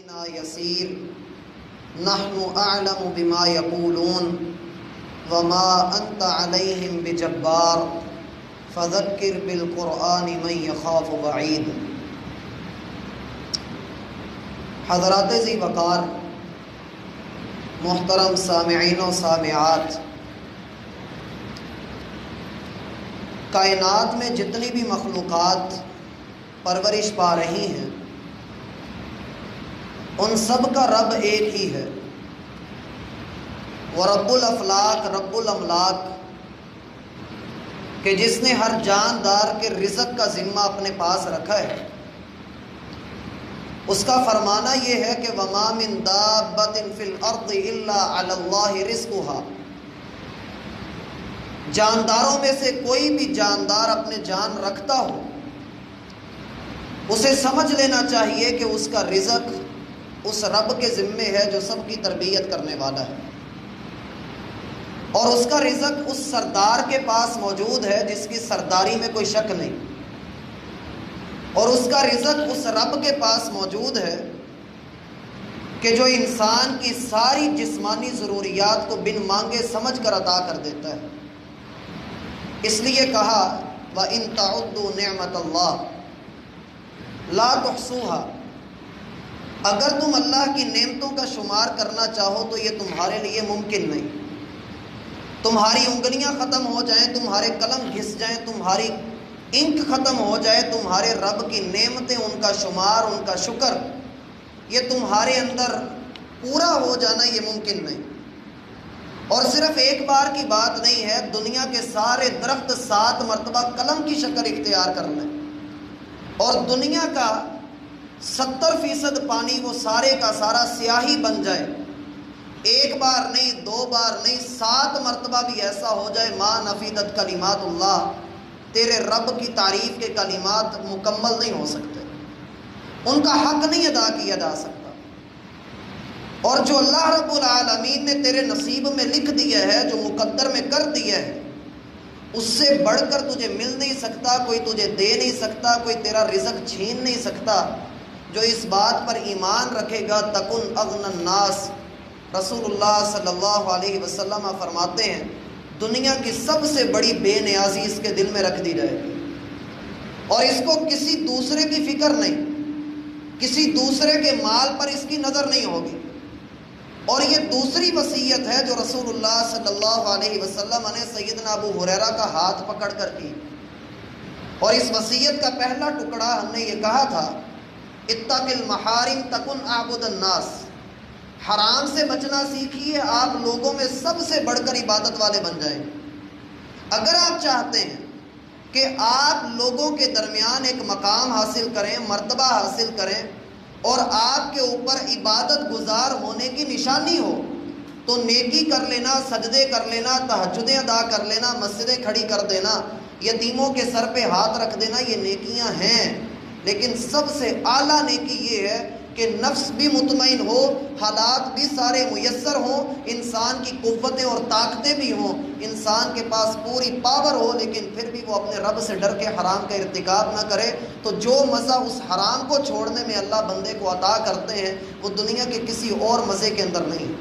علینا یسیر نحن اعلم بما یقولون وما انت علیہم بجبار فذکر بالقرآن من یخاف وعید۔ حضرات ذی وقار، محترم سامعین و سامعات، کائنات میں جتنی بھی مخلوقات پرورش پا رہی ہیں ان سب کا رب ایک ہی ہے، ورب الافلاق رب الاملاک، کہ جس نے ہر جاندار کے رزق کا ذمہ اپنے پاس رکھا ہے۔ اس کا فرمانا یہ ہے کہ وَمَا مِن دَابَّةٍ فِي الْأَرْضِ إِلَّا عَلَى اللَّهِ رِزْقُهَا، جانداروں میں سے کوئی بھی جاندار اپنے جان رکھتا ہو اسے سمجھ لینا چاہیے کہ اس کا رزق اس رب کے ذمے ہے جو سب کی تربیت کرنے والا ہے، اور اس کا رزق اس سردار کے پاس موجود ہے جس کی سرداری میں کوئی شک نہیں، اور اس کا رزق اس رب کے پاس موجود ہے کہ جو انسان کی ساری جسمانی ضروریات کو بن مانگے سمجھ کر عطا کر دیتا ہے۔ اس لیے کہا وَإِن تَعُدُّوا نِعْمَةَ اللَّهِ لَا تُحْصُوهَا، اگر تم اللہ کی نعمتوں کا شمار کرنا چاہو تو یہ تمہارے لیے ممکن نہیں۔ تمہاری انگلیاں ختم ہو جائیں، تمہارے قلم گھس جائیں، تمہاری انک ختم ہو جائے، تمہارے رب کی نعمتیں، ان کا شمار، ان کا شکر، یہ تمہارے اندر پورا ہو جانا یہ ممکن نہیں۔ اور صرف ایک بار کی بات نہیں ہے، دنیا کے سارے درخت 7 مرتبہ قلم کی شکل اختیار کر لیں اور دنیا کا 70% پانی وہ سارے کا سارا سیاہی بن جائے، ایک بار نہیں، 2 بار نہیں، 7 مرتبہ بھی ایسا ہو جائے، ما نفیدت کلمات اللہ، تیرے رب کی تعریف کے کلمات مکمل نہیں ہو سکتے، ان کا حق نہیں ادا کیا جا سکتا۔ اور جو اللہ رب العالمین نے تیرے نصیب میں لکھ دیا ہے، جو مقدر میں کر دیا ہے، اس سے بڑھ کر تجھے مل نہیں سکتا، کوئی تجھے دے نہیں سکتا، کوئی تیرا رزق چھین نہیں سکتا۔ جو اس بات پر ایمان رکھے گا تکن اغنى الناس، رسول اللہ صلی اللہ علیہ وسلم فرماتے ہیں دنیا کی سب سے بڑی بے نیازی اس کے دل میں رکھ دی جائے گی، اور اس کو کسی دوسرے کی فکر نہیں، کسی دوسرے کے مال پر اس کی نظر نہیں ہوگی۔ اور یہ دوسری وصیت ہے جو رسول اللہ صلی اللہ علیہ وسلم نے سیدنا ابو ہریرہ کا ہاتھ پکڑ کر کی، اور اس وصیت کا پہلا ٹکڑا ہم نے یہ کہا تھا اتق المحارم تکن اعبد الناس، حرام سے بچنا سیکھیے، آپ لوگوں میں سب سے بڑھ کر عبادت والے بن جائیں۔ اگر آپ چاہتے ہیں کہ آپ لوگوں کے درمیان ایک مقام حاصل کریں، مرتبہ حاصل کریں، اور آپ کے اوپر عبادت گزار ہونے کی نشانی ہو، تو نیکی کر لینا، سجدے کر لینا، تہجدیں ادا کر لینا، مسجدیں کھڑی کر دینا، یتیموں کے سر پہ ہاتھ رکھ دینا، یہ نیکیاں ہیں۔ لیکن سب سے اعلیٰ نیکی یہ ہے کہ نفس بھی مطمئن ہو، حالات بھی سارے میسر ہوں، انسان کی قوتیں اور طاقتیں بھی ہوں، انسان کے پاس پوری پاور ہو، لیکن پھر بھی وہ اپنے رب سے ڈر کے حرام کا ارتکاب نہ کرے۔ تو جو مزہ اس حرام کو چھوڑنے میں اللہ بندے کو عطا کرتے ہیں وہ دنیا کے کسی اور مزے کے اندر نہیں۔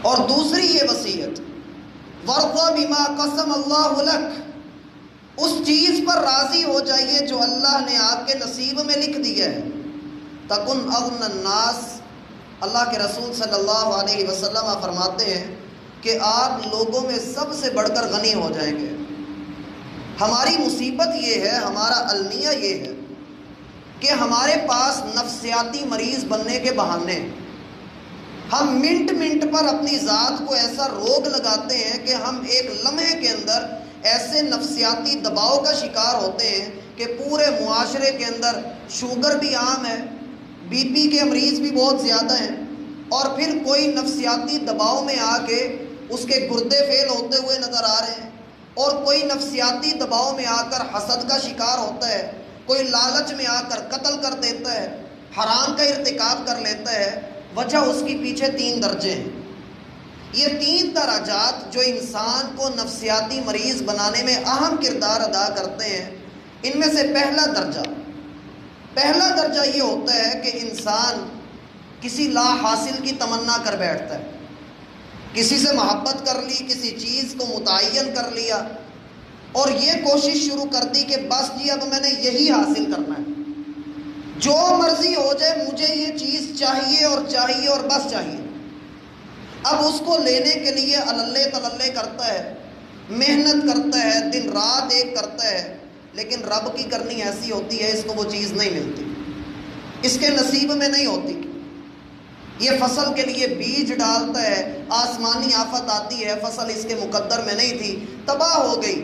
اور دوسری یہ وصیت وَارْضَ بِمَا قَسَمَ اللَّهُ لَكَ، اس چیز پر راضی ہو جائیے جو اللہ نے آپ کے نصیب میں لکھ دیا ہے۔ تکن اغنى الناس، اللہ کے رسول صلی اللہ علیہ وسلم فرماتے ہیں کہ آپ لوگوں میں سب سے بڑھ کر غنی ہو جائیں گے۔ ہماری مصیبت یہ ہے، ہمارا المیہ یہ ہے کہ ہمارے پاس نفسیاتی مریض بننے کے بہانے، ہم منٹ منٹ پر اپنی ذات کو ایسا روگ لگاتے ہیں کہ ہم ایک لمحے کے اندر ایسے نفسیاتی دباؤ کا شکار ہوتے ہیں کہ پورے معاشرے کے اندر شوگر بھی عام ہے، بی پی کے مریض بھی بہت زیادہ ہیں، اور پھر کوئی نفسیاتی دباؤ میں آ کے اس کے گردے فیل ہوتے ہوئے نظر آ رہے ہیں، اور کوئی نفسیاتی دباؤ میں آ کر حسد کا شکار ہوتا ہے، کوئی لالچ میں آ کر قتل کر دیتا ہے، حرام کا ارتکاب کر لیتا ہے۔ وجہ اس کی پیچھے 3 درجے ہیں۔ یہ 3 درجات جو انسان کو نفسیاتی مریض بنانے میں اہم کردار ادا کرتے ہیں، ان میں سے پہلا درجہ پہلا درجہ یہ ہوتا ہے کہ انسان کسی لا حاصل کی تمنا کر بیٹھتا ہے، کسی سے محبت کر لی، کسی چیز کو متعین کر لیا اور یہ کوشش شروع کر دی کہ بس جی اب میں نے یہی حاصل کرنا ہے، جو مرضی ہو جائے مجھے یہ چیز چاہیے اور بس چاہیے۔ اب اس کو لینے کے لیے اللہ تللے کرتا ہے، محنت کرتا ہے، دن رات ایک کرتا ہے، لیکن رب کی کرنی ایسی ہوتی ہے اس کو وہ چیز نہیں ملتی، اس کے نصیب میں نہیں ہوتی۔ یہ فصل کے لیے بیج ڈالتا ہے، آسمانی آفت آتی ہے، فصل اس کے مقدر میں نہیں تھی، تباہ ہو گئی۔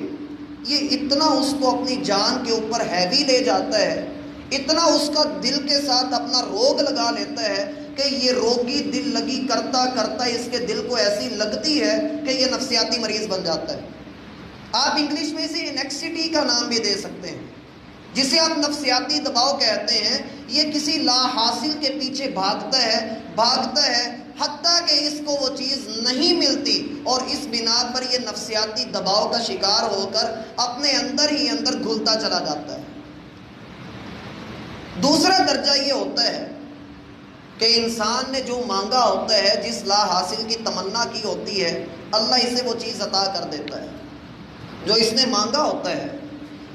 یہ اتنا اس کو اپنی جان کے اوپر ہیوی لے جاتا ہے، اتنا اس کا دل کے ساتھ اپنا روگ لگا لیتا ہے کہ یہ روگی دل لگی کرتا کرتا اس کے دل کو ایسی لگتی ہے کہ یہ نفسیاتی مریض بن جاتا ہے۔ آپ انگلش میں اسے انیکسٹی کا نام بھی دے سکتے ہیں، جسے آپ نفسیاتی دباؤ کہتے ہیں۔ یہ کسی لا حاصل کے پیچھے بھاگتا ہے حتیٰ کہ اس کو وہ چیز نہیں ملتی، اور اس بنا پر یہ نفسیاتی دباؤ کا شکار ہو کر اپنے اندر ہی اندر گھلتا چلا جاتا ہے۔ دوسرا درجہ یہ ہوتا ہے کہ انسان نے جو مانگا ہوتا ہے، جس لا حاصل کی تمنا کی ہوتی ہے، اللہ اسے وہ چیز عطا کر دیتا ہے جو اس نے مانگا ہوتا ہے،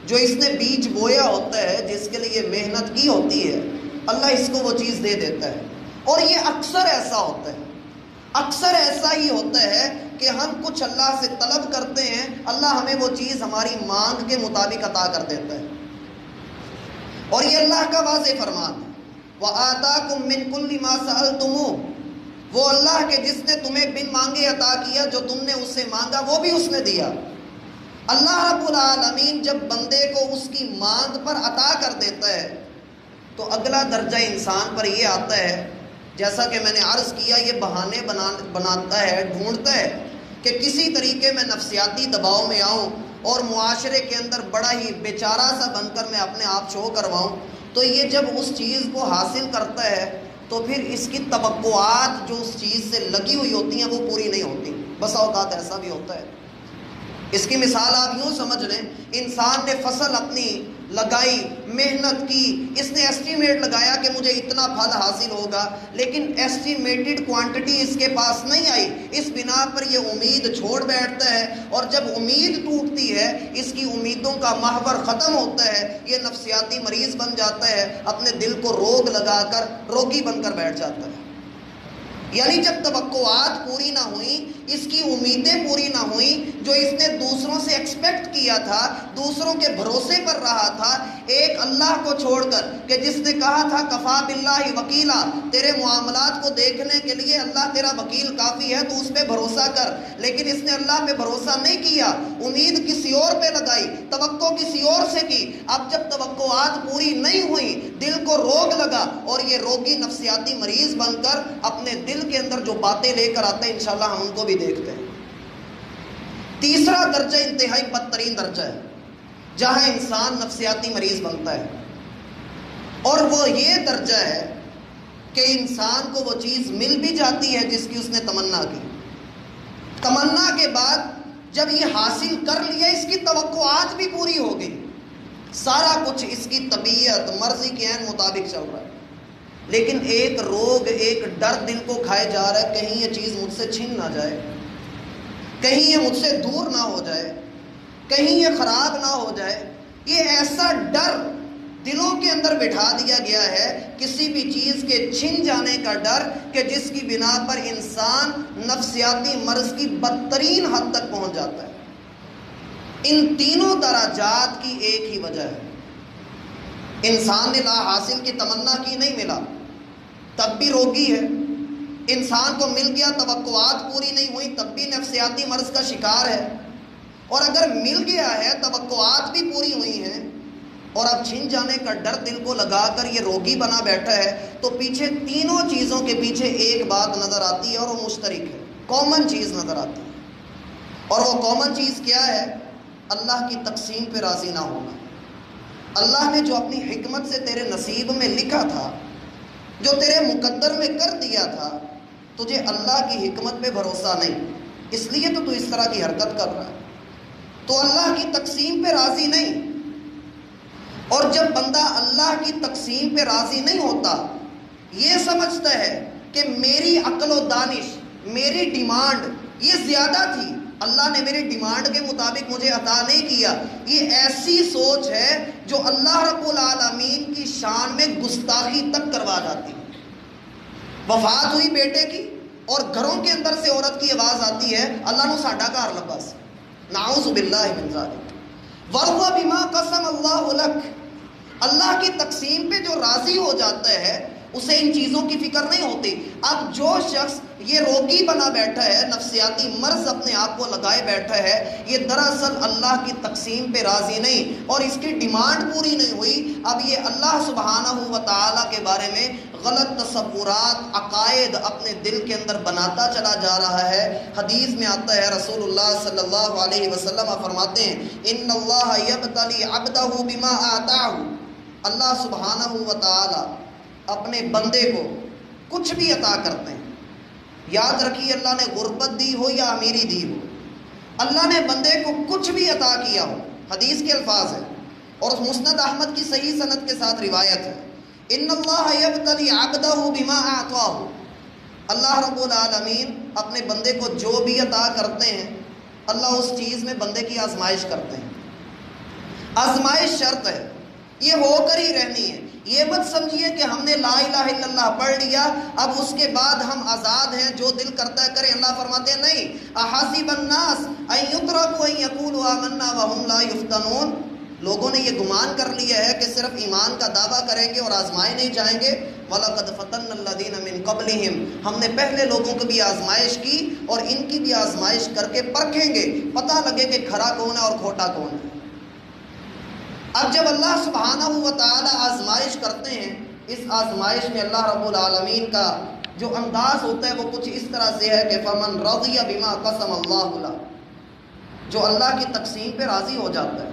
جو اس نے بیج بویا ہوتا ہے، جس کے لیے محنت کی ہوتی ہے، اللہ اس کو وہ چیز دے دیتا ہے۔ اور یہ اکثر ایسا ہوتا ہے، اکثر ایسا ہی ہوتا ہے کہ ہم کچھ اللہ سے طلب کرتے ہیں، اللہ ہمیں وہ چیز ہماری مانگ کے مطابق عطا کر دیتا ہے۔ اور یہ اللہ کا واضح فرمان ہے، وَآتَاكُم مِّن كُلِّ مَا سَأَلْتُمُوهُ، وہ اللہ کہ جس نے تمہیں بن مانگے عطا کیا، جو تم نے اس سے مانگا وہ بھی اس نے دیا۔ اللہ رب العالمین جب بندے کو اس کی مانگ پر عطا کر دیتا ہے تو اگلا درجہ انسان پر یہ آتا ہے، جیسا کہ میں نے عرض کیا، یہ بہانے بناتا ہے، ڈھونڈتا ہے کہ کسی طریقے میں نفسیاتی دباؤ میں آؤں اور معاشرے کے اندر بڑا ہی بیچارہ سا بن کر میں اپنے آپ شو کرواؤں۔ تو یہ جب اس چیز کو حاصل کرتا ہے تو پھر اس کی توقعات جو اس چیز سے لگی ہوئی ہوتی ہیں وہ پوری نہیں ہوتی۔ بسا اوقات ایسا بھی ہوتا ہے۔ اس کی مثال آپ یوں سمجھ لیں، انسان نے فصل اپنی لگائی، محنت کی، اس نے ایسٹیمیٹ لگایا کہ مجھے اتنا پھل حاصل ہوگا، لیکن ایسٹیمیٹڈ کوانٹٹی اس کے پاس نہیں آئی۔ اس بنا پر یہ امید چھوڑ بیٹھتا ہے، اور جب امید ٹوٹتی ہے، اس کی امیدوں کا محور ختم ہوتا ہے، یہ نفسیاتی مریض بن جاتا ہے، اپنے دل کو روگ لگا کر روگی بن کر بیٹھ جاتا ہے۔ یعنی جب توقعات پوری نہ ہوئیں، اس کی امیدیں پوری نہ ہوئیں، جو اس نے دوسروں سے ایکسپیکٹ کیا تھا، دوسروں کے بھروسے پر رہا تھا، ایک اللہ کو چھوڑ کر کہ جس نے کہا تھا کفا باللہ وکیلا، تیرے معاملات کو دیکھنے کے لیے اللہ تیرا وکیل کافی ہے، تو اس پہ بھروسہ کر، لیکن اس نے اللہ پہ بھروسہ نہیں کیا، امید کسی اور پہ لگائی، توقع کسی اور سے کی۔ اب جب توقعات پوری نہیں ہوئی، دل کو روگ لگا، اور یہ روگی نفسیاتی مریض بن کر اپنے دل کے اندر جو باتیں لے کر آتے ہیں انشاءاللہ ہم ان کو بھی دیکھتے ہیں۔ تیسرا درجہ انتہائی بدترین درجہ ہے، جہاں انسان نفسیاتی مریض بنتا ہے، اور وہ یہ درجہ ہے کہ انسان کو وہ چیز مل بھی جاتی ہے جس کی اس نے تمنا کی، تمنا کے بعد جب یہ حاصل کر لیا، اس کی توقعات بھی پوری ہو گئی، سارا کچھ اس کی طبیعت مرضی کے عین مطابق چل رہا ہے، لیکن ایک روگ، ایک ڈر دل کو کھائے جا رہا ہے، کہیں یہ چیز مجھ سے چھن نہ جائے، کہیں یہ مجھ سے دور نہ ہو جائے، کہیں یہ خراب نہ ہو جائے۔ یہ ایسا ڈر دلوں کے اندر بٹھا دیا گیا ہے، کسی بھی چیز کے چھن جانے کا ڈر، کہ جس کی بنا پر انسان نفسیاتی مرض کی بدترین حد تک پہنچ جاتا ہے۔ ان تینوں درجات کی ایک ہی وجہ ہے، انسان نے لا حاصل کی تمنا کی، نہیں ملا، تب بھی روگی ہے، انسان کو مل گیا، توقعات پوری نہیں ہوئی، تب بھی نفسیاتی مرض کا شکار ہے، اور اگر مل گیا ہے، توقعات بھی پوری ہوئی ہیں، اور اب چھن جانے کا ڈر دل کو لگا کر یہ روگی بنا بیٹھا ہے، تو پیچھے تینوں چیزوں کے پیچھے ایک بات نظر آتی ہے، اور وہ مشترک ہے، کامن چیز نظر آتی ہے، اور وہ کامن چیز کیا ہے؟ اللہ کی تقسیم پہ راضی نہ ہونا۔ اللہ نے جو اپنی حکمت سے تیرے نصیب میں لکھا تھا، جو تیرے مقدر میں کر دیا تھا، تجھے اللہ کی حکمت پہ بھروسہ نہیں، اس لیے تو اس طرح کی حرکت کر رہا ہے، تو اللہ کی تقسیم پہ راضی نہیں، اور جب بندہ اللہ کی تقسیم پہ راضی نہیں ہوتا، یہ سمجھتا ہے کہ میری عقل و دانش، میری ڈیمانڈ یہ زیادہ تھی، اللہ نے میری ڈیمانڈ کے مطابق مجھے عطا نہیں کیا، یہ ایسی سوچ ہے جو اللہ رب العالمین کی شان میں گستاخی تک کروا جاتی ہے۔ وفات ہوئی بیٹے کی اور گھروں کے اندر سے عورت کی آواز آتی ہے، اللہ نو ساڈا گھر لبا سی، نعوذ باللہ من ذالک۔ وَرْضَ بِمَا قَسَمَ اللَّهُ لَكَ، اللہ کی تقسیم پہ جو راضی ہو جاتا ہے اسے ان چیزوں کی فکر نہیں ہوتی۔ اب جو شخص یہ روگی بنا بیٹھا ہے، نفسیاتی مرض اپنے آپ کو لگائے بیٹھا ہے، یہ دراصل اللہ کی تقسیم پہ راضی نہیں اور اس کی ڈیمانڈ پوری نہیں ہوئی۔ اب یہ اللہ سبحانہ و تعالیٰ کے بارے میں غلط تصورات، عقائد اپنے دل کے اندر بناتا چلا جا رہا ہے۔ حدیث میں آتا ہے، رسول اللہ صلی اللہ علیہ وسلم فرماتے ہیں، ان اللہ یبتلی عبدہ بما آتاہ، اللہ سبحانہ و تعالیٰ اپنے بندے کو کچھ بھی عطا کرتے ہیں۔ یاد رکھیے، اللہ نے غربت دی ہو یا امیری دی ہو، اللہ نے بندے کو کچھ بھی عطا کیا ہو، حدیث کے الفاظ ہیں اور مسند احمد کی صحیح سند کے ساتھ روایت ہے، ان اللہ یبتلی عبدہ بما اعطاہ، اللہ رب العالمین اپنے بندے کو جو بھی عطا کرتے ہیں، اللہ اس چیز میں بندے کی آزمائش کرتے ہیں۔ آزمائش شرط ہے، یہ ہو کر ہی رہنی ہے۔ یہ مت سمجھیے کہ ہم نے لا الہ الا اللہ پڑھ لیا اب اس کے بعد ہم آزاد ہیں، جو دل کرتا ہے کریں۔ اللہ فرماتے ہیں نہیں، احاسب الناس ان یترکوا ان یقولوا آمنا وهم لا یفتنون، لوگوں نے یہ گمان کر لیا ہے کہ صرف ایمان کا دعویٰ کریں گے اور آزمائے نہیں جائیں گے۔ وَلَقَدْ فَتَنَّ الَّذِينَ مِن قَبْلِهِمْ، ہم نے پہلے لوگوں کو بھی آزمائش کی اور ان کی بھی آزمائش کر کے پرکھیں گے، پتہ لگے کہ کھرا کون ہے اور کھوٹا کون ہے۔ اب جب اللہ سبحانہ و تعالی آزمائش کرتے ہیں، اس آزمائش میں اللہ رب العالمین کا جو انداز ہوتا ہے وہ کچھ اس طرح سے ہے کہ فَمَنْ رَضِيَ بِمَا قَسَمَ اللَّهُ لَهُ، جو اللہ کی تقسیم پہ راضی ہو جاتا ہے،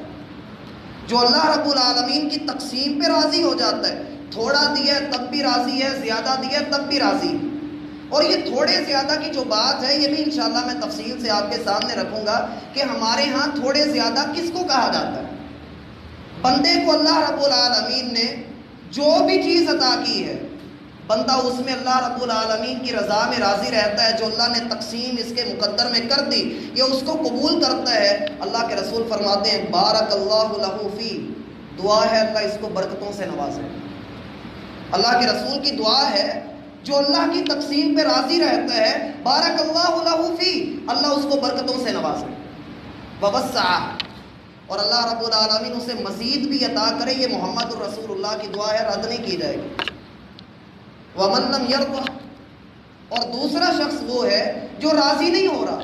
جو اللہ رب العالمین کی تقسیم پہ راضی ہو جاتا ہے، تھوڑا دیا ہے تب بھی راضی ہے، زیادہ دیا ہے تب بھی راضی ہے۔ اور یہ تھوڑے زیادہ کی جو بات ہے، یہ بھی انشاءاللہ میں تفصیل سے آپ کے سامنے رکھوں گا کہ ہمارے ہاں تھوڑے زیادہ کس کو کہا جاتا ہے۔ بندے کو اللہ رب العالمین نے جو بھی چیز عطا کی ہے، بندہ اس میں اللہ رب العالمین کی رضا میں راضی رہتا ہے، جو اللہ نے تقسیم اس کے مقدر میں کر دی یہ اس کو قبول کرتا ہے۔ اللہ کے رسول فرماتے ہیں بارک اللہ لہ فی، دعا ہے اللہ اس کو برکتوں سے نوازے۔ اللہ کے رسول کی دعا ہے جو اللہ کی تقسیم پہ راضی رہتا ہے، بارک اللہ لہ فی، اللہ اس کو برکتوں سے نوازے، ووسع، اور اللہ رب العالمین اسے مزید بھی عطا کرے۔ یہ محمد الرسول اللہ کی دعا ہے، رد نہیں کی جائے گی۔ وَمَن لَّمْ يَرْضَ، اور دوسرا شخص وہ ہے جو راضی نہیں ہو رہا،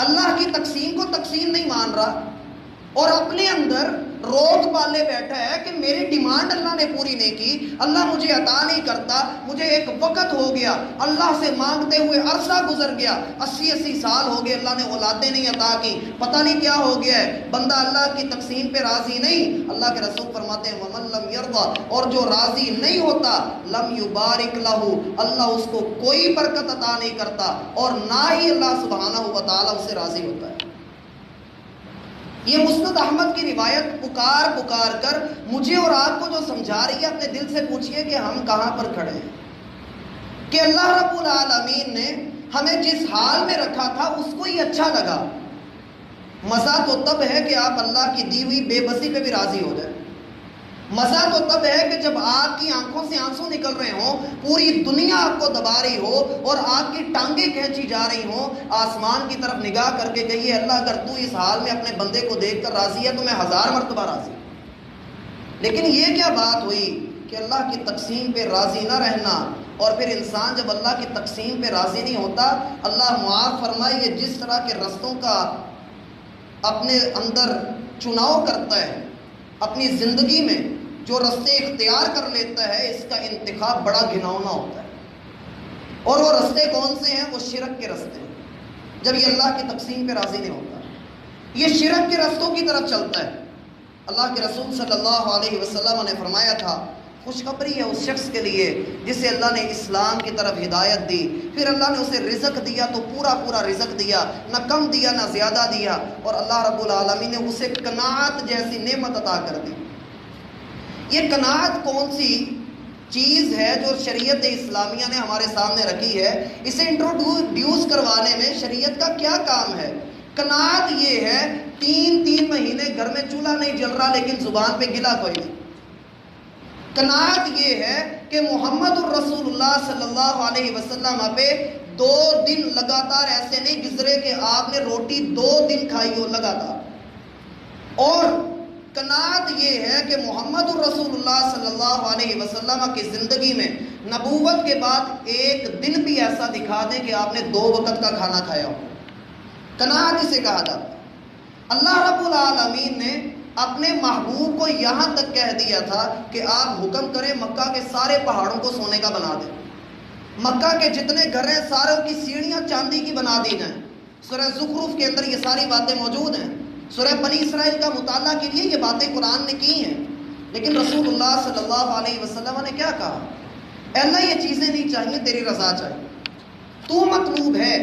اللہ کی تقسیم کو تقسیم نہیں مان رہا اور اپنے اندر روک پالے بیٹھا ہے کہ میری ڈیمانڈ اللہ نے پوری نہیں کی، اللہ مجھے عطا نہیں کرتا، مجھے ایک وقت ہو گیا اللہ سے مانگتے ہوئے، عرصہ گزر گیا، 80 سال ہو گئے اللہ نے اولادیں نہیں عطا کی، پتہ نہیں کیا ہو گیا ہے، بندہ اللہ کی تقسیم پہ راضی نہیں۔ اللہ کے رسول فرماتے ہیں وَمَن لَّمْ يَرْضَ، اور جو راضی نہیں ہوتا، لَمْ يُبَارِكْ لَهُ، اللہ اس کو کوئی برکت عطا نہیں کرتا اور نہ ہی اللہ سبحانہ و تعالیٰ اس سے راضی ہوتا ہے۔ یہ مسند احمد کی روایت پکار پکار کر مجھے اور آپ کو جو سمجھا رہی ہے، اپنے دل سے پوچھئے کہ ہم کہاں پر کھڑے ہیں، کہ اللہ رب العالمین نے ہمیں جس حال میں رکھا تھا اس کو ہی اچھا لگا۔ مزہ تو تب ہے کہ آپ اللہ کی دی ہوئی بے بسی پہ بھی راضی ہو جائیں، مزہ تو تب ہے کہ جب آپ کی آنکھوں سے آنسو نکل رہے ہوں، پوری دنیا آپ کو دبا رہی ہو اور آپ کی ٹانگیں کھینچی جا رہی ہوں، آسمان کی طرف نگاہ کر کے کہیے اللہ اگر تو اس حال میں اپنے بندے کو دیکھ کر راضی ہے تو میں 1000 مرتبہ راضی ہوں۔ لیکن یہ کیا بات ہوئی کہ اللہ کی تقسیم پہ راضی نہ رہنا، اور پھر انسان جب اللہ کی تقسیم پہ راضی نہیں ہوتا، اللہ معاف فرمائے، یہ جس طرح کے رستوں کا اپنے اندر چناؤ کرتا ہے، اپنی زندگی میں جو رستے اختیار کر لیتا ہے، اس کا انتخاب بڑا گھناؤنا ہوتا ہے۔ اور وہ رستے کون سے ہیں؟ وہ شرک کے رستے ہیں۔ جب یہ اللہ کی تقسیم پہ راضی نہیں ہوتا، یہ شرک کے رستوں کی طرف چلتا ہے۔ اللہ کے رسول صلی اللہ علیہ وسلم نے فرمایا تھا خوشخبری ہے اس شخص کے لیے جسے اللہ نے اسلام کی طرف ہدایت دی، پھر اللہ نے اسے رزق دیا تو پورا پورا رزق دیا، نہ کم دیا نہ زیادہ دیا، اور اللہ رب العالمین نے اسے قناعت جیسی نعمت عطا کر دی۔ یہ قناعت کون سی چیز ہے جو شریعت اسلامیہ نے ہمارے سامنے رکھی ہے؟ اسے انٹروڈیوس کروانے میں شریعت کا کیا کام ہے؟ قناعت یہ ہے 3 مہینے گھر میں چولہا نہیں جل رہا لیکن زبان پہ گلا کوئی نہیں۔ قناعت یہ ہے کہ محمد الرسول اللہ صلی اللہ علیہ وسلم پہ 2 دن لگاتار ایسے نہیں گزرے کہ آپ نے روٹی 2 دن کھائی ہو لگاتار۔ اور قناعت یہ ہے کہ محمد الرسول اللہ صلی اللہ علیہ وسلم کی زندگی میں نبوت کے بعد 1 دن بھی ایسا دکھا دیں کہ آپ نے 2 وقت کا کھانا کھایا ہو۔ قناعت اسے کہا جاتا ہے۔ اللہ رب العالمین نے اپنے محبوب کو یہاں تک کہہ دیا تھا کہ آپ حکم کریں مکہ کے سارے پہاڑوں کو سونے کا بنا دیں، مکہ کے جتنے گھر ہیں ساروں کی سیڑھیاں چاندی کی بنا دی جائیں۔ سورہ زخرف کے اندر یہ ساری باتیں موجود ہیں۔ سورہ بنی اسرائیل کا مطالعہ کے لیے یہ باتیں قرآن نے کی ہیں، لیکن رسول اللہ صلی اللہ علیہ وسلم نے کیا کہا؟ اے اللہ یہ چیزیں نہیں چاہیے، تیری رضا چاہیے، تو مطلوب ہے،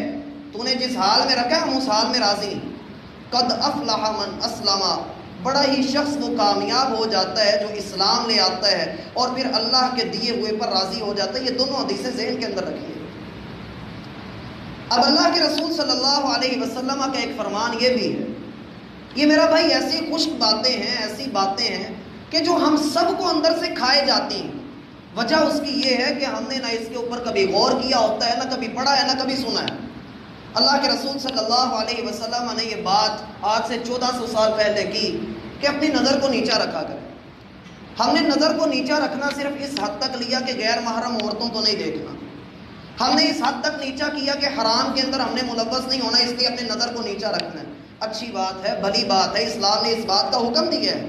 تو نے جس حال میں رکھا ہم اس حال میں راضی ہیں۔ قد افلح من اسلم، بڑا ہی شخص وہ کامیاب ہو جاتا ہے جو اسلام لے آتا ہے اور پھر اللہ کے دیے ہوئے پر راضی ہو جاتا ہے۔ یہ دونوں حدیثیں ذہن کے اندر رکھیے۔ اب اللہ کے رسول صلی اللہ علیہ وسلم کا ایک فرمان یہ بھی ہے، یہ میرا بھائی ایسی خشک باتیں ہیں، ایسی باتیں ہیں کہ جو ہم سب کو اندر سے کھائے جاتی ہیں۔ وجہ اس کی یہ ہے کہ ہم نے نہ اس کے اوپر کبھی غور کیا ہوتا ہے، نہ کبھی پڑھا ہے، نہ کبھی سنا ہے۔ اللہ کے رسول صلی اللہ علیہ وسلم نے یہ بات آج سے 1400 سال پہلے کی کہ اپنی نظر کو نیچا رکھا کریں۔ ہم نے نظر کو نیچا رکھنا صرف اس حد تک لیا کہ غیر محرم عورتوں کو نہیں دیکھنا، ہم نے اس حد تک نیچا کیا کہ حرام کے اندر ہم نے ملوث نہیں ہونا، اس لیے اپنی نظر کو نیچا رکھنا ہے۔ اچھی بات ہے، بھلی بات ہے، اسلام نے اس بات کا حکم دیا ہے،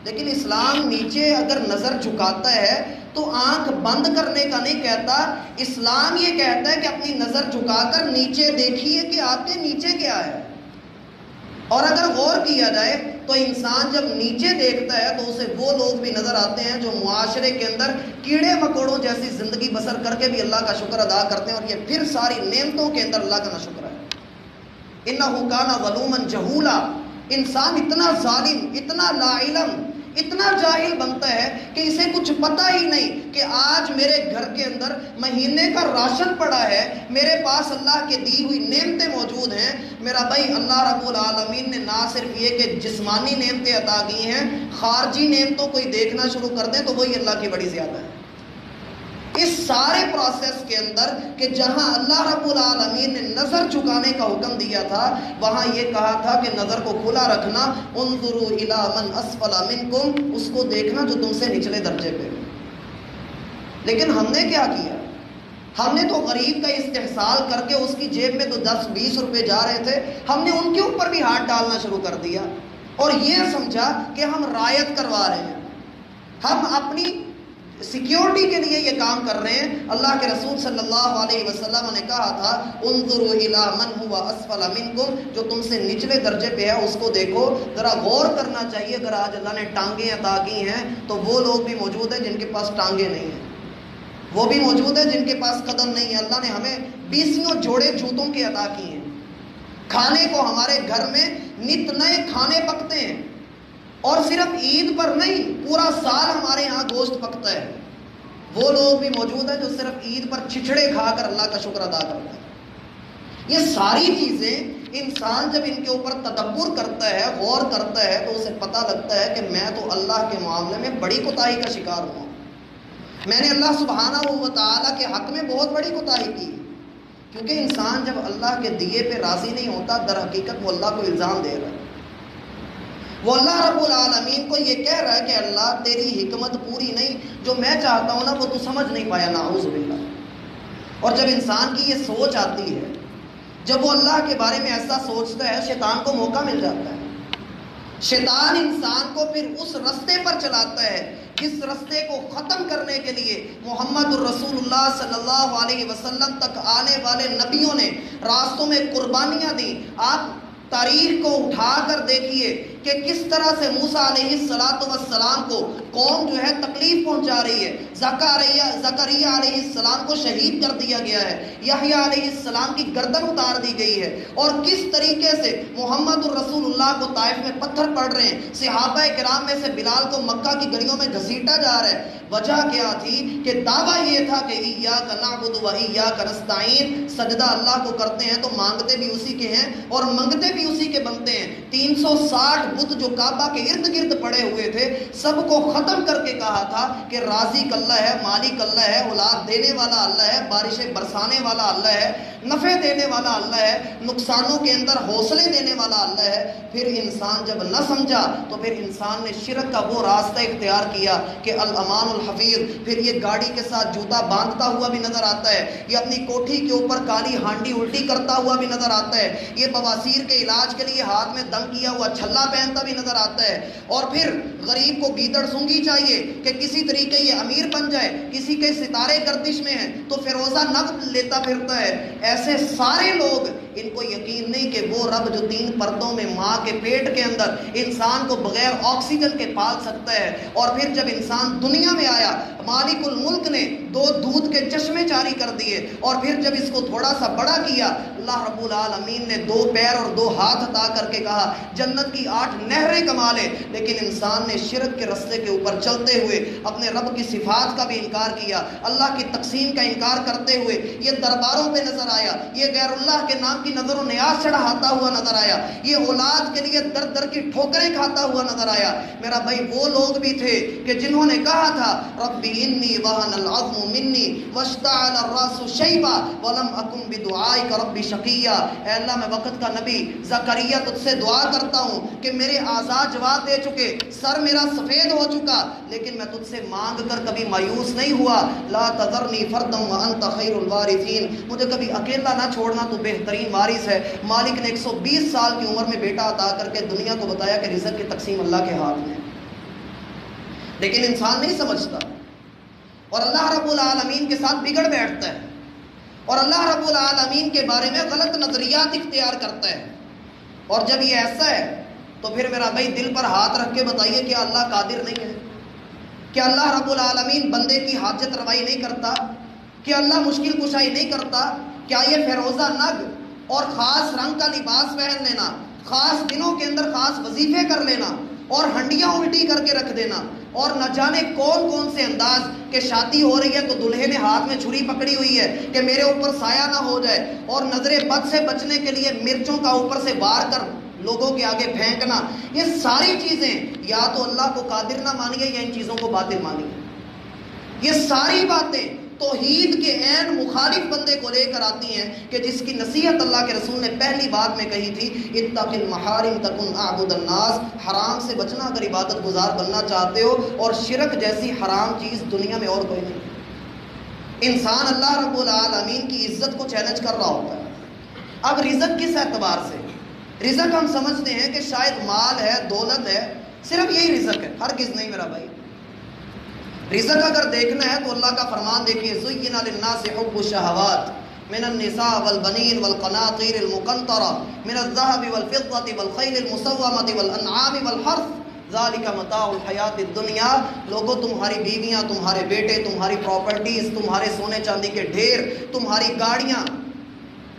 لیکن اسلام نیچے اگر نظر جھکاتا ہے تو آنکھ بند کرنے کا نہیں کہتا۔ اسلام یہ کہتا ہے کہ اپنی نظر جھکا کر نیچے دیکھیے کہ آپ کے نیچے کیا ہے۔ اور اگر غور کیا جائے تو انسان جب نیچے دیکھتا ہے تو اسے وہ لوگ بھی نظر آتے ہیں جو معاشرے کے اندر کیڑے مکوڑوں جیسی زندگی بسر کر کے بھی اللہ کا شکر ادا کرتے ہیں، اور یہ پھر ساری نعمتوں کے اندر اللہ کا نہ شکر ہے۔ اِنَّهُ كَانَ ظَلُومًا جَهُولًا، انسان اتنا ظالم، اتنا لا علم، اتنا جاہل بنتا ہے کہ اسے کچھ پتہ ہی نہیں کہ آج میرے گھر کے اندر مہینے کا راشن پڑا ہے، میرے پاس اللہ کے دی ہوئی نعمتیں موجود ہیں۔ میرا بھائی اللہ رب العالمین نے نہ صرف یہ کہ جسمانی نعمتیں عطا کی ہیں، خارجی نعمتوں کو ہی دیکھنا شروع کر دیں تو وہی اللہ کی بڑی زیادہ ہے۔ اس سارے پروسیس کے اندر کہ جہاں اللہ رب العالمین نے نظر جھکانے کا حکم دیا تھا، وہاں یہ کہا تھا کہ نظر کو کھلا رکھنا، انظروا الی من اسفل منکم، اس کو دیکھنا جو تم سے نچلے درجے پہ۔ لیکن ہم نے کیا کیا؟ ہم نے تو غریب کا استحصال کر کے اس کی جیب میں تو 10-20 روپے جا رہے تھے، ہم نے ان کے اوپر بھی ہاتھ ڈالنا شروع کر دیا اور یہ سمجھا کہ ہم رعایت کروا رہے ہیں، ہم اپنی سیکیورٹی کے لیے یہ کام کر رہے ہیں۔ اللہ کے رسول صلی اللہ علیہ وسلم نے کہا تھا انظروا الی من هو اسفل منکم، جو تم سے نچلے درجے پہ ہے اس کو دیکھو۔ ذرا غور کرنا چاہیے، اگر آج اللہ نے ٹانگیں عطا کی ہیں تو وہ لوگ بھی موجود ہیں جن کے پاس ٹانگیں نہیں ہیں، وہ بھی موجود ہیں جن کے پاس قدم نہیں ہے۔ اللہ نے ہمیں 20 جوڑے جوتوں کے عطا کی ہیں، کھانے کو ہمارے گھر میں نت نئے کھانے پکتے ہیں، اور صرف عید پر نہیں پورا سال ہمارے یہاں گوشت پکتا ہے۔ وہ لوگ بھی موجود ہیں جو صرف عید پر چھچڑے کھا کر اللہ کا شکر ادا کرتے ہیں۔ یہ ساری چیزیں انسان جب ان کے اوپر تدبر کرتا ہے، غور کرتا ہے، تو اسے پتہ لگتا ہے کہ میں تو اللہ کے معاملے میں بڑی کوتاہی کا شکار ہوا، میں نے اللہ سبحانہ و تعالیٰ کے حق میں بہت بڑی کوتاہی کی۔ کیونکہ انسان جب اللہ کے دیے پہ راضی نہیں ہوتا، در حقیقت وہ اللہ کو الزام دے رہا ہے، وہ اللہ رب العالمین کو یہ کہہ رہا ہے کہ اللہ تیری حکمت پوری نہیں، جو میں چاہتا ہوں نا وہ تو سمجھ نہیں پایا، نعوذ باللہ۔ اور جب انسان کی یہ سوچ آتی ہے، جب وہ اللہ کے بارے میں ایسا سوچتا ہے، شیطان کو موقع مل جاتا ہے۔ شیطان انسان کو پھر اس رستے پر چلاتا ہے جس رستے کو ختم کرنے کے لیے محمد الرسول اللہ صلی اللہ علیہ وسلم تک آنے والے نبیوں نے راستوں میں قربانیاں دی۔ آپ تاریخ کو اٹھا کر دیکھیے کہ کس طرح سے موسیٰ علیہ السلام کو قوم جو ہے تکلیف پہنچا رہی ہے. زکریا علیہ السلام کو شہید کر دیا گیا ہے, یحییٰ علیہ السلام کی گردن اتار دی گئی ہے, اور کس طریقے سے محمد الرسول اللہ کو طائف میں پتھر پڑ رہے ہیں, صحابہ کرام میں سے بلال کو مکہ کی گلیوں میں گھسیٹا جا رہا ہے. وجہ کیا تھی کہ دعویٰ یہ تھا کہ ایاک نعبد و ایاک نستعین, سجدہ اللہ کو کرتے ہیں تو مانگتے بھی اسی کے ہیں اور منگتے بھی اسی کے بنتے ہیں. 360 بت جو کعبہ کے ارد گرد پڑے ہوئے تھے سب کو ختم کر کے کہا تھا کہ رازق اللہ ہے, مالک اللہ ہے, اولاد دینے والا اللہ ہے, بارشیں برسانے والا اللہ ہے, نفع دینے والا اللہ ہے, نقصانوں کے اندر حوصلے دینے والا اللہ ہے. پھر انسان جب نہ سمجھا تو پھر انسان نے شرک کا وہ راستہ اختیار کیا کہ الامان الحفیظ. پھر یہ گاڑی کے ساتھ جوتا باندھتا ہوا بھی نظر آتا ہے, یہ اپنی کوٹھی کے اوپر کالی ہانڈی الٹی کرتا ہوا بھی نظر آتا ہے, یہ بواسیر کے علاج کے لیے ہاتھ میں دم کیا ہوا چھلا پہنتا بھی نظر آتا ہے. اور پھر غریب کو گیدڑ سونگی چاہیے کہ کسی طریقے یہ امیر بن جائے, کسی کے ستارے گردش میں ہیں تو فیروزہ نقد لیتا پھرتا ہے. ایسے سارے لوگ, ان کو یقین نہیں کہ وہ رب جو 3 پردوں میں ماں کے پیٹ کے اندر انسان کو بغیر آکسیجن کے پال سکتا ہے, اور پھر جب انسان دنیا میں آیا مالک الملک نے 2 دودھ کے چشمے جاری کر دیے, اور پھر جب اس کو تھوڑا سا بڑا کیا اللہ رب العالمین نے 2 پیر اور 2 ہاتھ عطا کر کے کہا جنت کی 8 نہریں کما لے. لیکن انسان نے شرک کے رستے کے اوپر چلتے ہوئے اپنے رب کی صفات کا بھی انکار کیا, اللہ کی تقسیم کا انکار کرتے ہوئے یہ درباروں پہ نظر آیا, یہ غیر اللہ کے نام کی نظر و نیاز چڑھاتا ہوا نظر آیا, یہ اولاد کے لیے در در کی ٹھوکریں کھاتا ہوا نظر آیا. میرا بھائی وہ لوگ بھی تھے کہ جنہوں نے کہا تھا ربی انی وہن العظم منی واشتعل الراس شیبا ولم اکن بدعائک ربی شقیا. اے اللہ میں وقت کا نبی زکریا تجھ سے دعا کرتا ہوں کہ میرے اعضاء جواب دے چکے, سر میرا سفید ہو چکا, لیکن میں تجھ سے مانگ کر کبھی مایوس نہیں ہوا. لا تذرنی فردا وانت خیر الوارثین, مجھے کبھی اکیلا نہ چھوڑنا, تو بہترین وارث ہے. مالک نے 120 سال کی عمر میں بیٹا عطا کر کے دنیا کو بتایا کہ رزق کی تقسیم اللہ کے ہاتھ میں, لیکن انسان نہیں سمجھتا اور اللہ رب العالمین کے ساتھ بگڑ بیٹھتا ہے اور اللہ رب العالمین کے بارے میں غلط نظریات اختیار کرتا ہے. اور جب یہ ایسا ہے تو پھر میرا بھائی دل پر ہاتھ رکھ کے بتائیے کہ اللہ قادر نہیں ہے, کہ اللہ رب العالمین بندے کی حاجت روائی نہیں کرتا, کہ اللہ مشکل کشائی نہیں کرتا. کیا یہ فیروزہ نگ اور خاص رنگ کا لباس پہن لینا, خاص دنوں کے اندر خاص وظیفے کر لینا اور ہنڈیاں الٹی کر کے رکھ دینا, اور نہ جانے کون کون سے انداز کہ شادی ہو رہی ہے تو دلہے نے ہاتھ میں چھری پکڑی ہوئی ہے کہ میرے اوپر سایہ نہ ہو جائے, اور نظر بد سے بچنے کے لیے مرچوں کا اوپر سے وار کر لوگوں کے آگے پھینکنا, یہ ساری چیزیں یا تو اللہ کو قادر نہ مانیے یا ان چیزوں کو باطل مانیے. یہ ساری باتیں توحید کے عین مخالف بندے کو لے کر آتی ہیں کہ جس کی نصیحت اللہ کے رسول نے پہلی بات میں کہی تھی اتق المحارم تکن اعبد الناس, حرام سے بچنا اگر عبادت گزار بننا چاہتے ہو, اور شرک جیسی حرام چیز دنیا میں اور کوئی نہیں. انسان اللہ رب العالمین کی عزت کو چیلنج کر رہا ہوتا ہے. اب رزق کس اعتبار سے, رزق ہم سمجھتے ہیں کہ شاید مال ہے, دولت ہے, صرف یہی رزق ہے, ہرگز نہیں میرا بھائی. رزق اگر دیکھنا ہے تو اللہ کا فرمان دیکھیے زُيِّنَ لِلنَّاسِ حُبُّ الشَّهَوَاتِ مِنَ النِّسَاءِ وَالْبَنِينَ وَالْقَنَاطِيرِ الْمُقَنطَرَةِ مِنَ الذَّهَبِ وَالْفِضَّةِ وَالْخَيْلِ الْمُسَوَّمَةِ وَالْأَنْعَامِ وَالْحَرْثِ ذَلِكَ مَتَاعُ الْحَيَاةِ الدُّنْيَا. لوگوں تمہاری بیویاں, تمہارے بیٹے, تمہاری پراپرٹیز, تمہارے سونے چاندی کے ڈھیر, تمہاری گاڑیاں,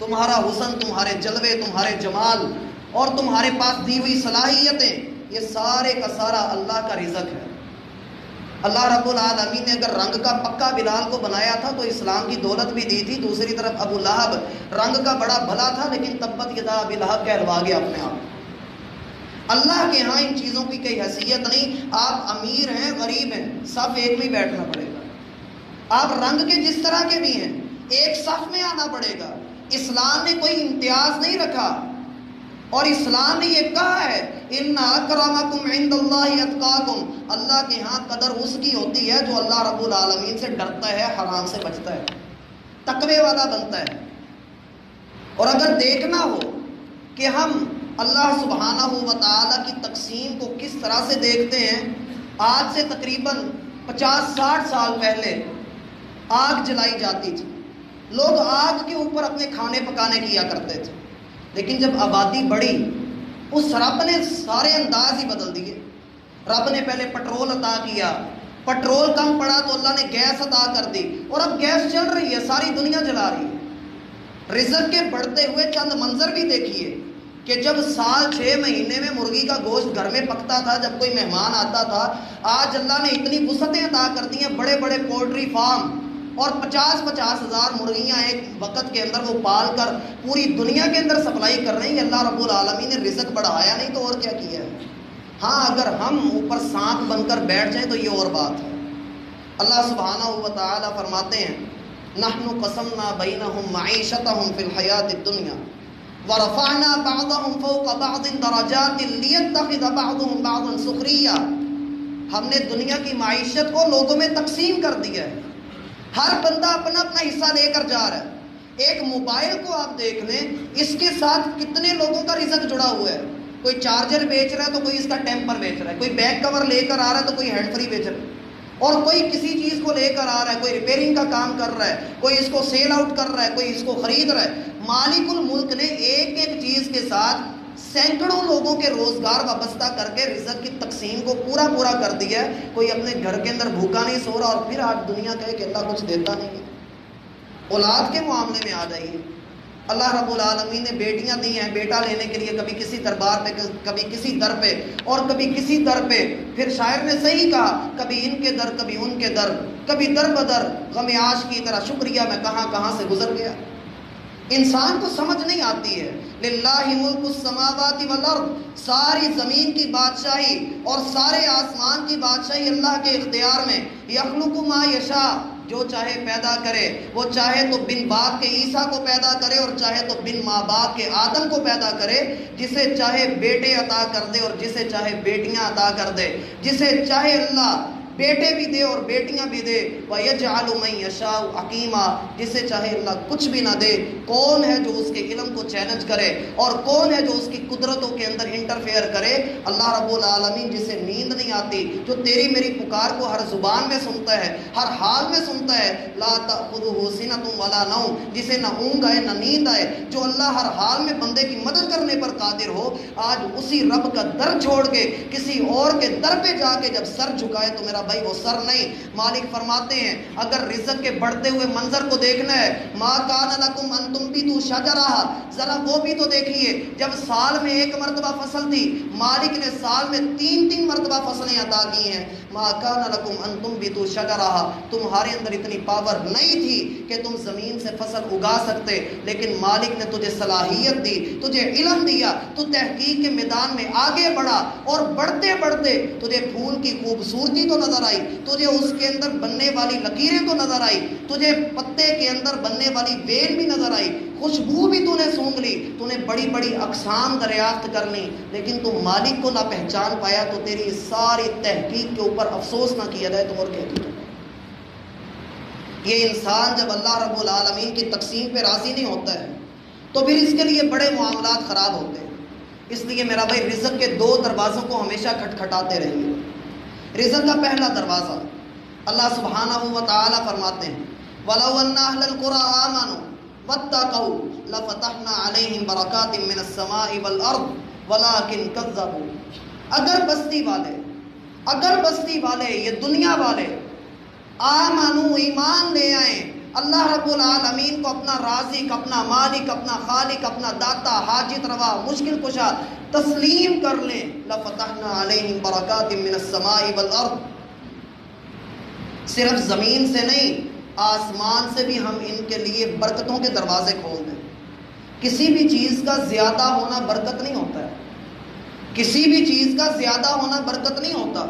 تمہارا حسن, تمہارے جلوے, تمہارے جمال اور تمہارے پاس دی ہوئی صلاحیتیں, یہ سارے کا سارا اللہ کا رزق ہے. اللہ رب العالمین نے اگر رنگ کا پکا بلال کو بنایا تھا تو اسلام کی دولت بھی دی تھی. دوسری طرف ابو لہب رنگ کا بڑا بھلا تھا لیکن تبت یدا ابی لہب کہلوا گیا اپنے آپ. اللہ کے ہاں ان چیزوں کی کوئی حیثیت نہیں. آپ امیر ہیں, غریب ہیں, صف ایک میں بیٹھنا پڑے گا. آپ رنگ کے جس طرح کے بھی ہیں ایک صف میں آنا پڑے گا. اسلام نے کوئی امتیاز نہیں رکھا, اور اسلام نے یہ کہا ہے ان اکرمکم عند اللہ اتقاکم, اللہ کے ہاں قدر اس کی ہوتی ہے جو اللہ رب العالمین سے ڈرتا ہے, حرام سے بچتا ہے, تقوی والا بنتا ہے. اور اگر دیکھنا ہو کہ ہم اللہ سبحانہ و تعالی کی تقسیم کو کس طرح سے دیکھتے ہیں, آج سے تقریباً 50-60 سال پہلے آگ جلائی جاتی تھی, لوگ آگ کے اوپر اپنے کھانے پکانے کیا کرتے تھے. لیکن جب آبادی بڑھی اس رب نے سارے انداز ہی بدل دیے. رب نے پہلے پٹرول عطا کیا، پٹرول کم پڑا تو اللہ نے گیس عطا کر دی، اور اب گیس چل رہی ہے، ساری دنیا جلا رہی ہے. رزق کے بڑھتے ہوئے چند منظر بھی دیکھیے کہ جب سال 6 مہینے میں مرغی کا گوشت گھر میں پکتا تھا، جب کوئی مہمان آتا تھا، آج اللہ نے اتنی وسعتیں عطا کر دی ہیں، بڑے بڑے پولٹری فارم، اور 50-50 ہزار مرغیاں ایک وقت کے اندر وہ پال کر پوری دنیا کے اندر سپلائی کر رہی ہیں. اللہ رب العالمین نے رزق بڑھایا نہیں تو اور کیا کیا ہے. ہاں اگر ہم اوپر سانپ بن کر بیٹھ جائیں تو یہ اور بات ہے. اللہ سبحانہ و تعالی فرماتے ہیں نحن قسمنا بینہم معیشتہم فی الحیات الدنیا ورفعنا بعضهم فوق بعض درجات لیتخذ بعضهم بعضا سخریا. ہم نے دنیا کی معیشت کو لوگوں میں تقسیم کر دیا ہے، ہر بندہ اپنا اپنا حصہ لے کر جا رہا ہے. ایک موبائل کو آپ دیکھ لیں، اس کے ساتھ کتنے لوگوں کا رزق جڑا ہوا ہے. کوئی چارجر بیچ رہا ہے تو کوئی اس کا ٹیمپر بیچ رہا ہے، کوئی بیک کور لے کر آ رہا ہے تو کوئی ہینڈ فری بیچ رہا ہے، اور کوئی کسی چیز کو لے کر آ رہا ہے، کوئی ریپیئرنگ کا کام کر رہا ہے، کوئی اس کو سیل آؤٹ کر رہا ہے، کوئی اس کو خرید رہا ہے. مالک الملک نے ایک ایک چیز کے ساتھ سینکڑوں لوگوں کے روزگار وابستہ کر کے رزق کی تقسیم کو پورا کر دیا ہے. کوئی اپنے گھر کے اندر بھوکا نہیں سو رہا، اور پھر آج دنیا کہے کہ اللہ کچھ دیتا نہیں ہے. اولاد کے معاملے میں آ جائیے، اللہ رب العالمین نے بیٹیاں دی ہیں بیٹا لینے کے لیے، کبھی کسی دربار پہ، کبھی کسی در پہ، اور کبھی کسی در پہ. پھر شاعر نے صحیح کہا، کبھی ان کے در کبھی ان کے در، کبھی در بدر غم عاش کی طرح شکریہ میں کہاں کہاں سے گزر گیا. انسان کو سمجھ نہیں آتی ہے. للہ ملک السماوات والارض، ساری زمین کی بادشاہی اور سارے آسمان کی بادشاہی اللہ کے اختیار میں. یخلق ما یشاء، جو چاہے پیدا کرے. وہ چاہے تو بن باپ کے عیسیٰ کو پیدا کرے، اور چاہے تو بن ماں باپ کے آدم کو پیدا کرے. جسے چاہے بیٹے عطا کر دے اور جسے چاہے بیٹیاں عطا کر دے. جسے چاہے اللہ بیٹے بھی دے اور بیٹیاں بھی دے. وَيَجْعَلُ مَن يَشَاءُ عَقِيمًا، جسے چاہے اللہ کچھ بھی نہ دے. کون ہے جو اس کے علم کو چیلنج کرے، اور کون ہے جو اس کی قدرتوں کے اندر انٹرفیئر کرے؟ اللہ رب العالمین جسے نیند نہیں آتی، جو تیری میری پکار کو ہر زبان میں سنتا ہے، ہر حال میں سنتا ہے. لا تأخذہ سنۃ ولا نوم، جسے نہ اونگ آئے نہ نیند آئے، جو اللہ ہر حال میں بندے کی مدد کرنے پر قادر ہو. آج اسی رب کا در چھوڑ کے کسی اور کے در پہ جا کے جب سر جھکائے تو میرا بھائی وہ سر نہیں. مالک فرماتے ہیں اگر رزق کے بڑھتے ہوئے منظر کو دیکھنا ہے، ما کان لکم ان تنبتوا شجرہ، ذرا وہ بھی تو دیکھیے. جب سال میں ایک مرتبہ فصل تھی، مالک نے سال میں 3 مرتبہ فصلیں عطا کی ہیں. ما کان لکم ان تنبتوا شجرہ، تمہارے اندر اتنی پاور نہیں تھی کہ تم زمین سے فصل اگا سکتے، لیکن مالک نے تجھے صلاحیت دی، تجھے علم دیا، تو تحقیق کے میدان میں آگے بڑھا، اور بڑھتے بڑھتے تجھے پھول کی خوبصورتی تو نظر آئی، تجھے اس کے اندر بننے والی لکیریں تو نظر آئی، تجھے پتے کے اندر بننے والی ویل بھی نظر آئی، خوشبو بھی تو نے سونگھ لی، تو نے بڑی بڑی اقسام دریافت کر لی، لیکن تم مالک کو نہ پہچان پایا. تو تیری ساری تحقیق کے اوپر افسوس نہ کیا جائے تو اور کیا کیا جائے. یہ انسان جب اللہ رب العالمین کی تقسیم پہ راضی نہیں ہوتا ہے تو پھر اس کے لیے بڑے معاملات خراب ہوتے ہیں. اس لیے میرا بھائی رزق کے 2 دروازوں کو ہمیشہ کھٹکھٹاتے رہیے. رزق کا پہلا دروازہ اللہ سبحانہ و تعالی فرماتے ہیں وَلَوْ أَنَّ أَهْلَ الْقُرَىٰ آمَنُوا وَاتَّقَوْا لَفَتَحْنَا عَلَيْهِمْ بَرَكَاتٍ مِّنَ السَّمَاءِ وَالْأَرْضِ وَلَٰكِن كَذَّبُوا. اگر بستی والے یہ دنیا والے آمنوا ایمان لے آئیں، اللہ رب العالمین کو اپنا رازق، اپنا مالک، اپنا خالق، اپنا داتا، حاجت روا، مشکل کشا تسلیم کر لیں، لَفَتَحْنَا عَلَيْهِمْ بَرَكَاتٍ مِّنَ السَّمَاءِ وَالْأَرْضِ. صرف زمین سے نہیں، آسمان سے بھی ہم ان کے لیے برکتوں کے دروازے کھول دیں. کسی بھی چیز کا زیادہ ہونا برکت نہیں ہوتا ہے، کسی بھی چیز کا زیادہ ہونا برکت نہیں ہوتا.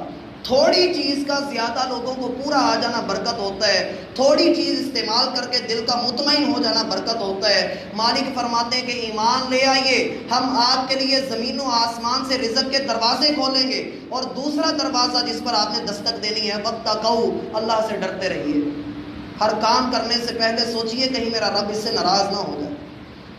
تھوڑی چیز کا زیادہ لوگوں کو پورا آ جانا برکت ہوتا ہے. تھوڑی چیز استعمال کر کے دل کا مطمئن ہو جانا برکت ہوتا ہے. مالک فرماتے ہیں کہ ایمان لے آئیے، ہم آپ کے لیے زمین و آسمان سے رزق کے دروازے کھولیں گے. اور دوسرا دروازہ جس پر آپ نے دستک دینی ہے وَاتَّقَوْا، اللہ سے ڈرتے رہیے. ہر کام کرنے سے پہلے سوچئے کہیں میرا رب اس سے ناراض نہ ہو جائے.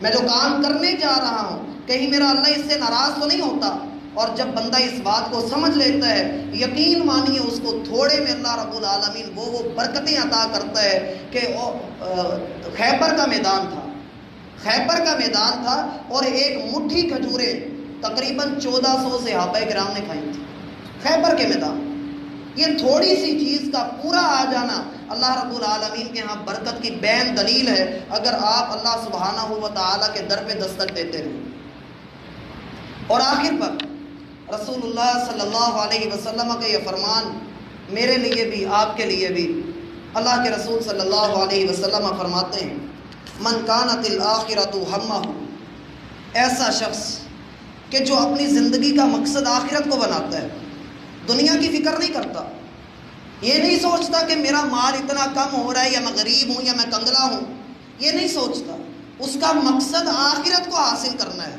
میں جو کام کرنے جا رہا ہوں کہیں میرا اللہ اس سے ناراض تو نہیں ہوتا. اور جب بندہ اس بات کو سمجھ لیتا ہے، یقین مانیے اس کو تھوڑے میں اللہ رب العالمین وہ برکتیں عطا کرتا ہے کہ خیبر کا میدان تھا، خیبر کا میدان تھا، اور ایک مٹھی کھجوریں تقریباً 1400 صحابہ کرام نے کھائی تھی خیبر کے میدان۔ یہ تھوڑی سی چیز کا پورا آ جانا اللہ رب العالمین کے ہاں برکت کی بین دلیل ہے، اگر آپ اللہ سبحانہ و تعالیٰ کے در پہ دستک دیتے رہیں۔ اور آخر پر رسول اللہ صلی اللہ علیہ وسلم کا یہ فرمان میرے لیے بھی آپ کے لیے بھی، اللہ کے رسول صلی اللہ علیہ وسلم فرماتے ہیں من کانت الآخرۃ ہمہ، ایسا شخص کہ جو اپنی زندگی کا مقصد آخرت کو بناتا ہے، دنیا کی فکر نہیں کرتا، یہ نہیں سوچتا کہ میرا مال اتنا کم ہو رہا ہے یا میں غریب ہوں یا میں کنگلا ہوں، یہ نہیں سوچتا، اس کا مقصد آخرت کو حاصل کرنا ہے،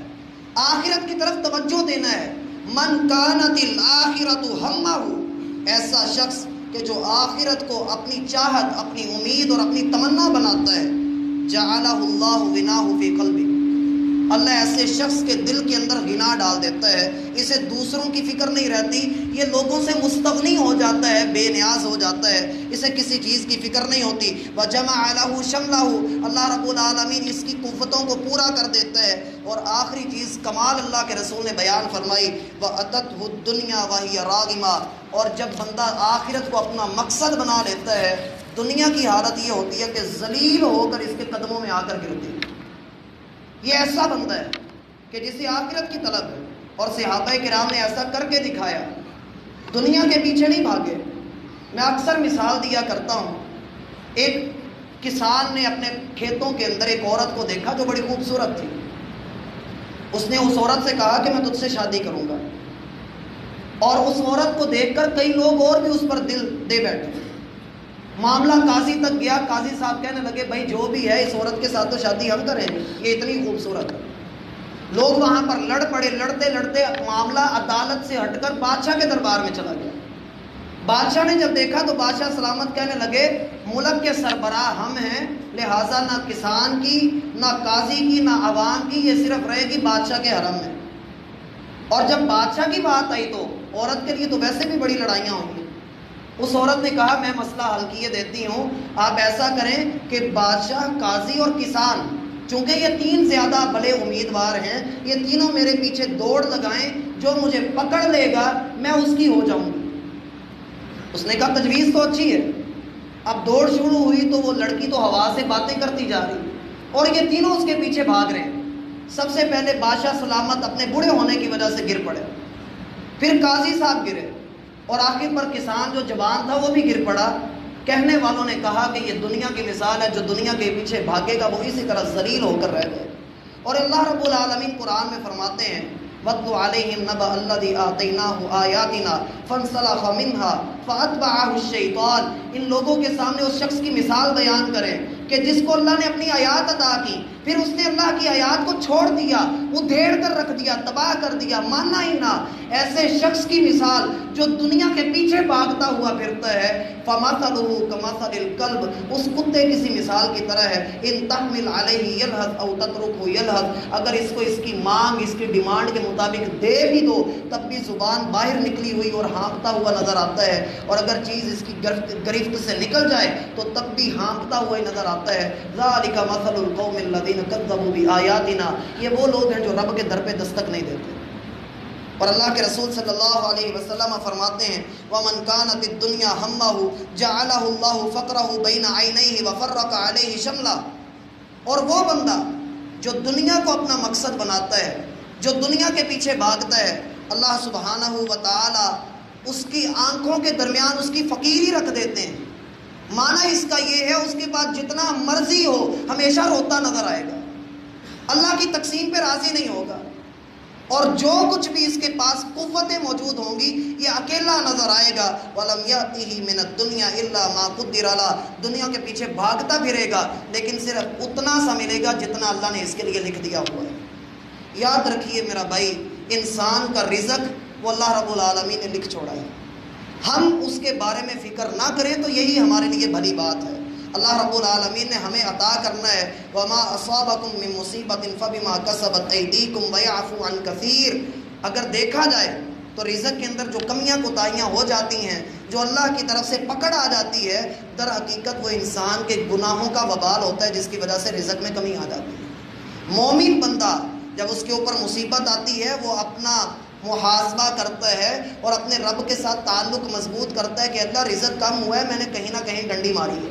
آخرت کی طرف توجہ دینا ہے۔ من کانت الآخرۃ ہمہ، ایسا شخص کہ جو آخرت کو اپنی چاہت، اپنی امید اور اپنی تمنا بناتا ہے، جعلہ اللہ غناہ فی قلبہ، اللہ ایسے شخص کے دل کے اندر غنا ڈال دیتا ہے، اسے دوسروں کی فکر نہیں رہتی، یہ لوگوں سے مستغنی ہو جاتا ہے، بے نیاز ہو جاتا ہے، اسے کسی چیز کی فکر نہیں ہوتی۔ وجمع لہ شملہ، اللہ رب العالمین اس کی قوتوں کو پورا کر دیتا ہے۔ اور آخری چیز کمال اللہ کے رسول نے بیان فرمائی، وَأَتَتْهُ الدُّنْيَا وَهِيَ رَاغِمَةٌ، اور جب بندہ آخرت کو اپنا مقصد بنا لیتا ہے، دنیا کی حالت یہ ہوتی ہے کہ ذلیل ہو کر اس کے قدموں میں آ کر گرتی ہے۔ یہ ایسا بندہ ہے کہ جسے آخرت کی طلب ہے، اور صحابہ کرام نے ایسا کر کے دکھایا، دنیا کے پیچھے نہیں بھاگے۔ میں اکثر مثال دیا کرتا ہوں، ایک کسان نے اپنے کھیتوں کے اندر ایک عورت کو دیکھا جو بڑی خوبصورت تھی، اس نے اس عورت سے کہا کہ میں تجھ سے شادی کروں گا، اور اس عورت کو دیکھ کر کئی لوگ اور بھی اس پر دل دے بیٹھے۔ معاملہ قاضی تک گیا، قاضی صاحب کہنے لگے بھائی جو بھی ہے اس عورت کے ساتھ تو شادی ہم کریں، یہ اتنی خوبصورت ہے۔ لوگ وہاں پر لڑ پڑے، لڑتے لڑتے معاملہ عدالت سے ہٹ کر بادشاہ کے دربار میں چلا گیا۔ بادشاہ نے جب دیکھا تو بادشاہ سلامت کہنے لگے ملک کے سربراہ ہم ہیں، لہٰذا نہ کسان کی، نہ قاضی کی، نہ عوام کی، یہ صرف رہے گی بادشاہ کے حرم میں۔ اور جب بادشاہ کی بات آئی تو عورت کے لیے تو ویسے بھی بڑی لڑائیاں ہوں گی۔ اس عورت نے کہا میں مسئلہ حل کیے دیتی ہوں، آپ ایسا کریں کہ بادشاہ، قاضی اور کسان، چونکہ یہ تین زیادہ بڑے امیدوار ہیں، یہ تینوں میرے پیچھے دوڑ لگائیں، جو مجھے پکڑ لے گا میں اس کی ہو جاؤں گی۔ اس نے کہا تجویز تو اچھی ہے۔ اب دوڑ شروع ہوئی تو وہ لڑکی تو ہوا سے باتیں کرتی جا رہی اور یہ تینوں اس کے پیچھے بھاگ رہے ہیں۔ سب سے پہلے بادشاہ سلامت اپنے بوڑھے ہونے کی وجہ سے گر پڑے، پھر قاضی صاحب گرے، اور آخر پر کسان جو جوان تھا وہ بھی گر پڑا۔ کہنے والوں نے کہا کہ یہ دنیا کی مثال ہے، جو دنیا کے پیچھے بھاگے گا وہ اسی طرح ذلیل ہو کر رہ گئے۔ اور اللہ رب العالمین قرآن میں فرماتے ہیں وَاتْلُ عَلَيْهِمْ نَبَأَ الَّذِي آتَيْنَاهُ آيَاتِنَا فَانْسَلَخَ مِنْهَا فَأَتْبَعَهُ الشَّيْطَانُ، ان لوگوں کے سامنے اس شخص کی مثال بیان کریں کہ جس کو اللہ نے اپنی آیات عطا کی، پھر اس نے اللہ کی آیات کو چھوڑ دیا، ادھیڑ کر رکھ دیا، تباہ کر دیا، ماننا ہی نہ۔ ایسے شخص کی مثال جو دنیا کے پیچھے بھاگتا ہوا پھرتا ہے، فَمَثَلُهُ كَمَثَلِ الْكَلْبِ، اس کتے کسی مثال کی طرح ہے، إِن تَحْمِلْ عَلَيْهِ يَلْهَثْ أَوْ تَتْرُكْهُ يَلْهَثْ، اگر اس کو اس کی مانگ، اس کی ڈیمانڈ کے مطابق دے بھی دو تب بھی زبان باہر نکلی ہوئی اور ہانپتا ہوا نظر آتا ہے، اور اگر چیز اس کی گرفت سے نکل جائے تو تب بھی ہانپتا ہوا ہی نظر آتا ہے۔ ذَلِكَ مَثَلُ الْقَوْمِ الَّذِينَ كَذَّبُوا بِآيَاتِنَا، یہ وہ لوگ ہیں جو رب کے در پہ دستک نہیں دیتے۔ اور اللہ کے رسول صلی اللہ علیہ وسلم فرماتے ہیں وَمَنْ كَانَتِ الدُّنْيَا هَمَّهُ جَعَلَهُ اللَّهُ فَقْرَهُ بَيْنَ عَيْنَيْهِ وَفَرَّقَ عَلَيْهِ شَمْلًا، اور وہ بندہ جو دنیا کو اپنا مقصد بناتا ہے، جو دنیا کے پیچھے بھاگتا ہے، اللہ سبحانہ و تعالی اس کی آنکھوں کے درمیان اس کی فقیری رکھ دیتے ہیں۔ معنی اس کا یہ ہے اس کے بعد جتنا مرضی ہو ہمیشہ روتا نظر آئے گا، اللہ کی تقسیم پہ راضی نہیں ہوگا، اور جو کچھ بھی اس کے پاس قوتیں موجود ہوں گی یہ اکیلا نظر آئے گا۔ وَلَمْ يَأْتِهِ مِنَ الدُّنْيَا إِلَّا مَا قُدِّرَ لَهُ، دنیا کے پیچھے بھاگتا پھرے گا لیکن صرف اتنا سا ملے گا جتنا اللہ نے اس کے لیے لکھ دیا ہوا ہے۔ یاد رکھیے میرا بھائی، انسان کا رزق وہ اللہ رب العالمین نے لکھ چھوڑا ہے، ہم اس کے بارے میں فکر نہ کریں تو یہی ہمارے لیے بھلی بات ہے۔ اللہ رب العالمین نے ہمیں عطا کرنا ہے وَمَا أَصَابَكُم مِّن مُّصِيبَةٍ فَبِمَا كَسَبَتْ أَيْدِيكُمْ وَيَعْفُو عَن كَثِيرٍ، اگر دیکھا جائے تو رزق کے اندر جو کمیاں کوتاہیاں ہو جاتی ہیں، جو اللہ کی طرف سے پکڑ آ جاتی ہے، در حقیقت وہ انسان کے گناہوں کا وبال ہوتا ہے جس کی وجہ سے رزق میں کمی آ جاتی ہے۔ مومن بندہ جب اس کے اوپر مصیبت آتی ہے وہ اپنا محاسبہ کرتا ہے اور اپنے رب کے ساتھ تعلق مضبوط کرتا ہے کہ اللہ رزق کم ہوا ہے، میں نے کہیں نہ کہیں ڈنڈی ماری ہے۔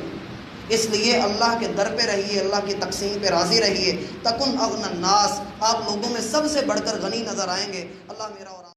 اس لیے اللہ کے در پہ رہیے، اللہ کی تقسیم پہ راضی رہیے۔ تکن اغنى الناس، آپ لوگوں میں سب سے بڑھ کر غنی نظر آئیں گے۔ اللہ میرا اور